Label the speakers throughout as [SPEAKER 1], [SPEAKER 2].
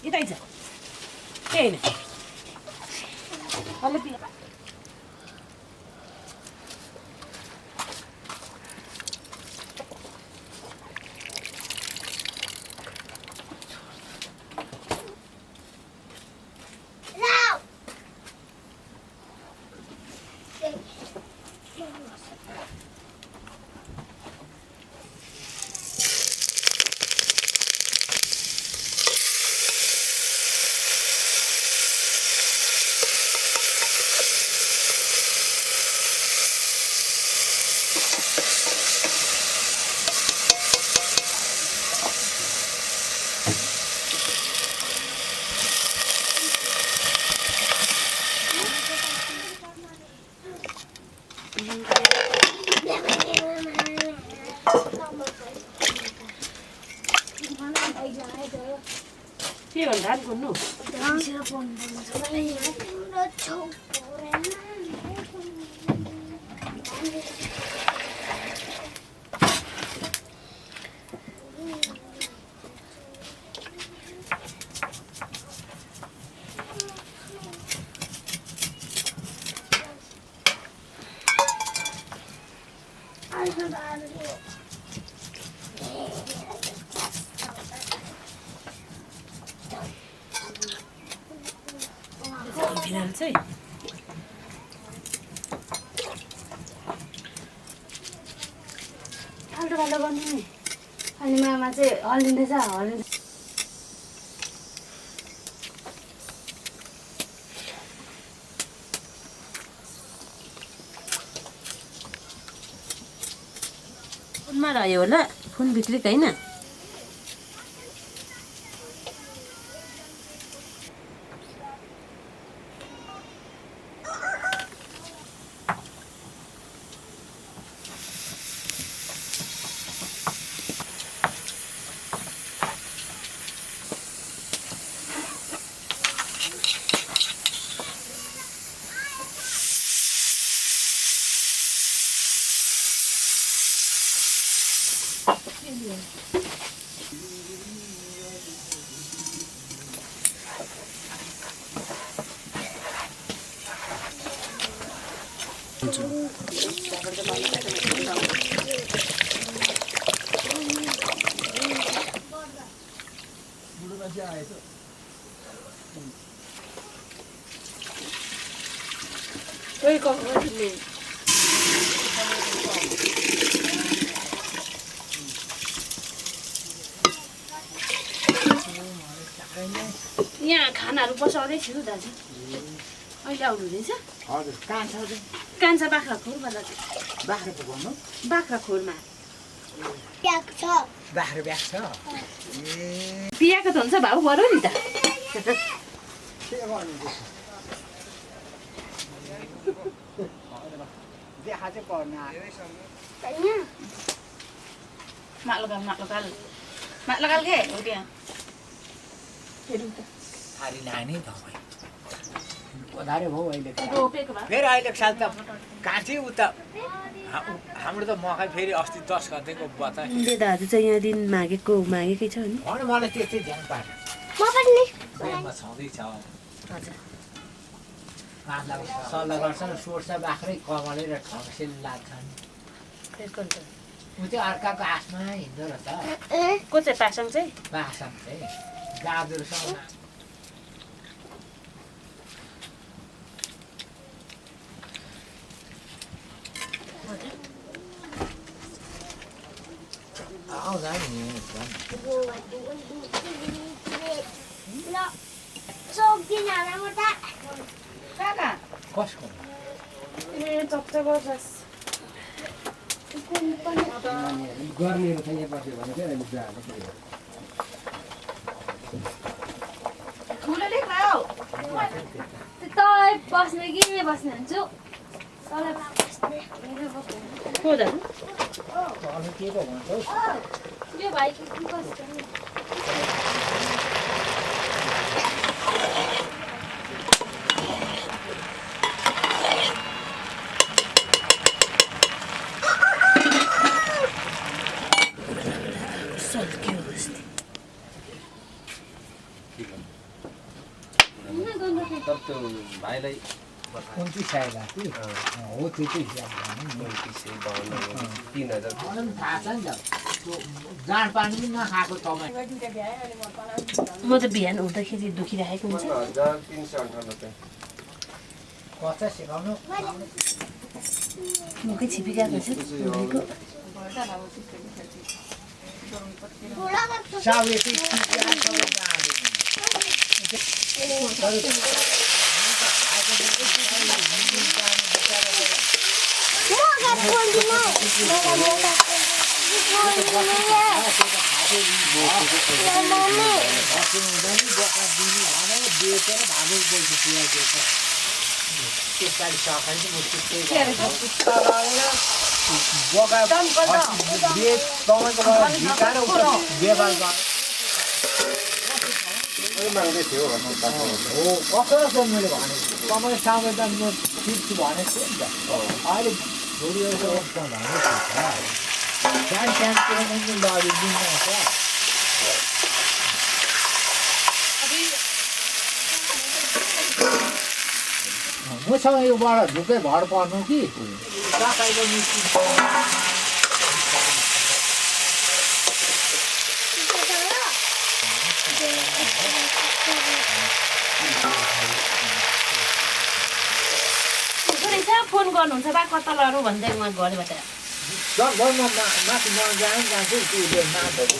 [SPEAKER 1] यतै छ केही नै अलि पिए के भन्दा गुन्नु फिलहाल चाहिँ
[SPEAKER 2] फाल्टो फाल्टो गर्नु नि अनि मामा चाहिँ हल्लिँदैछ हल्लिँदैछ
[SPEAKER 1] फोनमा रह्यो होला फोन भित्रिक होइन
[SPEAKER 2] कोही कफी यहाँ खानाहरू बसाउँदै थियो दाजु अहिले आउनु हुँदैछ
[SPEAKER 3] हजुर
[SPEAKER 2] कान्छा बाख्राखोरमा दाजु बाख्राखोरमा
[SPEAKER 3] बाख्रा ब्याग छ
[SPEAKER 2] पियाको त हुन्छ भाउ बरु नि त
[SPEAKER 3] देखा चाहिँ पर्न
[SPEAKER 2] मालगाल के हो त्यहाँ
[SPEAKER 3] थारी लाने तपाईँ વધારે भयो अहिले
[SPEAKER 2] रोपेको भए
[SPEAKER 3] फेरि अहिलेको साल त काँची उता हाम्रो त मकै फेरि अस्ति 10 गतेको बताए
[SPEAKER 1] दाजु चाहिँ यहाँ दिन मागेकै छ नि
[SPEAKER 3] भने मलाई त्यस्तै ध्यान पार्छ बेनमा छँदैछ
[SPEAKER 1] हजुर
[SPEAKER 3] सल्लाह गर्छन् सोर्छ बाख्रै कमले र ठम्सेल लाग्छन् ऊ चाहिँ अर्काको आसमा हिँड्दो रहेछ
[SPEAKER 1] को चाहिँ पासाङ चाहिँ
[SPEAKER 3] बासम चाहिँ गाजरसँग आउँदा नि कसको गर्नेहरू त यहाँ बस्यो भने चाहिँ अहिले
[SPEAKER 2] बस्ने कि बस्ने हुन्छु
[SPEAKER 1] को दाजु
[SPEAKER 3] के पो भन्छ
[SPEAKER 2] यो भाइ
[SPEAKER 4] भाइलाई
[SPEAKER 3] 29 आएगा कि हो त्यो चाहिँ हिसाब गर्नु
[SPEAKER 4] 3000
[SPEAKER 3] थाहा छ नि त जाँड पानी पनि नखाएको तपाईँ
[SPEAKER 2] म त बिहान उठ्दाखेरि दुखिरहेको हुन्छ
[SPEAKER 4] 1398
[SPEAKER 3] कता सिकाउनु
[SPEAKER 2] मुखै छिपिरहेको छ उनीको
[SPEAKER 3] साउले चाहिँ
[SPEAKER 4] माग्दै थियो
[SPEAKER 3] कसो मैले भनेको तपाईँ साउले त म फिक्स भनेको थिएँ नि त अहिले छोरीहरूको भन्दै सानो सानो कुरामा लडी दिन्छ मसँग योबाट ढुक्कै भर पर्नु कि तपाईँको मिस्त्री
[SPEAKER 2] फोन गर्नुहुन्छ बा कता लड्नु भन्दै उहाँ घरबाट
[SPEAKER 3] माथि म जान्छु त्यो नाटहरू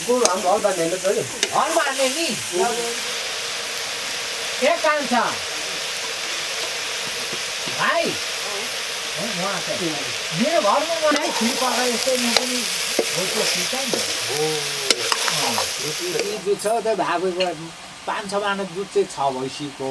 [SPEAKER 4] गोरु हाम्रो हल बाँध्ने होइन छोरी
[SPEAKER 3] हल बाँध्ने नि के काम छ भाइ उहाँ चाहिँ मेरो घरमा मलाई खिर पकाए जस्तै म पनि भोजको सिक्छ नि दुध छ त भागेको 5-6 माना दुध चाहिँ छ भैँसीको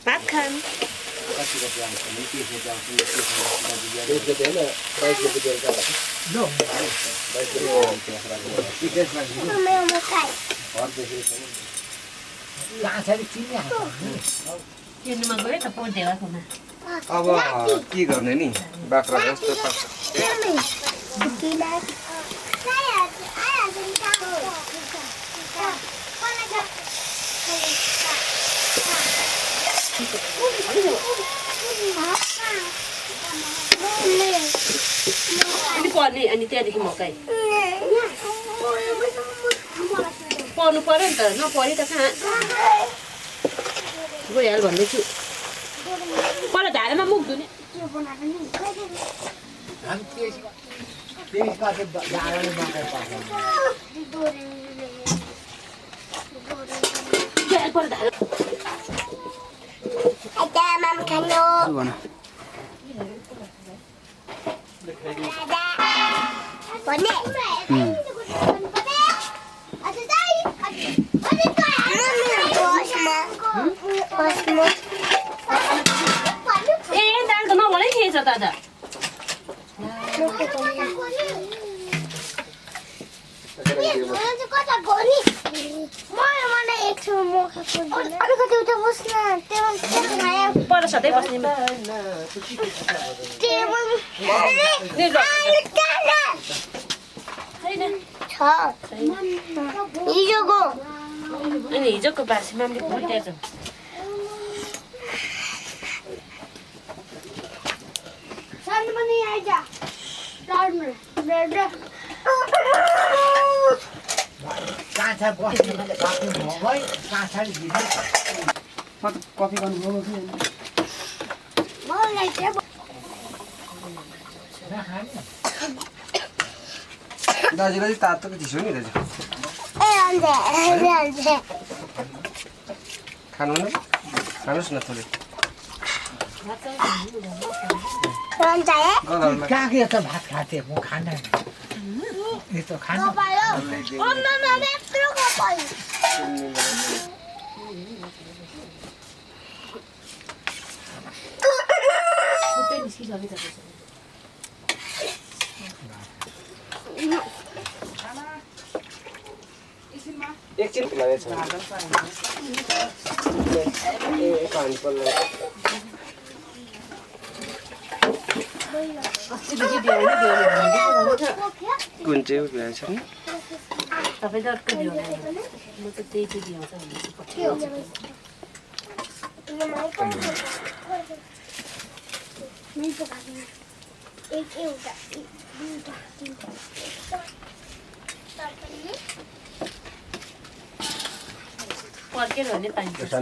[SPEAKER 2] भात खान किन्नुमा गयो त पोट देवाकोमा
[SPEAKER 4] अब के गर्ने नि बाख्रा जस्तो
[SPEAKER 2] अनि पर्ने अनि त्यहाँदेखि मकै पर्नु पर्यो नि त नपरि त कहाँ गइहाल भन्दैछु पर धारामा मुख धुने पर धारा ए दाल त नभनै थिएछ त आज पर सधैँ बस्ने अनि हिजोको बासी मामले भुलिरहेछ
[SPEAKER 3] काँचा बस्ने काँचा
[SPEAKER 4] कफी गर्नु दाजुलाई तातोको चिसो नि दाजु खानुहोस् न थोरै
[SPEAKER 3] कहाँको यस्तो भात खाथे म खान्न यस्तो खानु
[SPEAKER 4] एकछिन एकछिन लागेछ ए पानी पर्ला
[SPEAKER 2] अस्तिदेखि भ्याउने
[SPEAKER 4] कुन चाहिँ भ्याएछ नि
[SPEAKER 2] तपाईँ त अर्को भ्याउने म त त्यही चाहिँ भ्याउँछ भनेपछि पर्केर भने पाइन्छ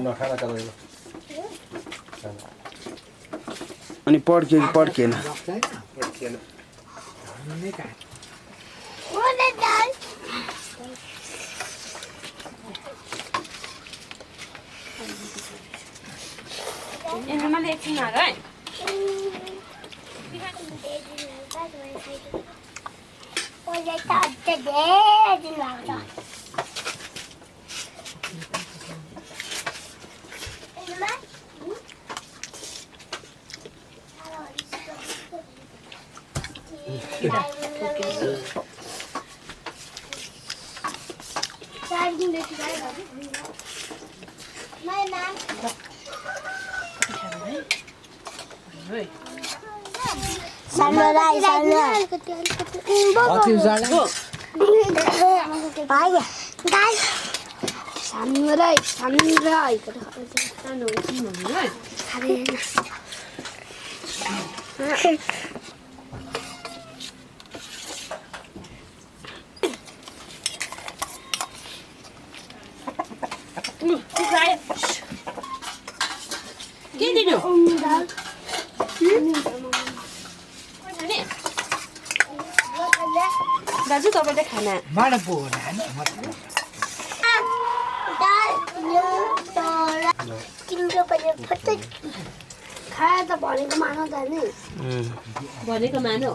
[SPEAKER 4] अनि पड्क्यो कि पड्केन
[SPEAKER 3] पड्केन
[SPEAKER 2] मैले एकछिन आएको है के दिनु दाजु तपाईँले खाना
[SPEAKER 3] माडा पोहो
[SPEAKER 5] खाए त भनेको मानौ त नि
[SPEAKER 2] भनेको मानो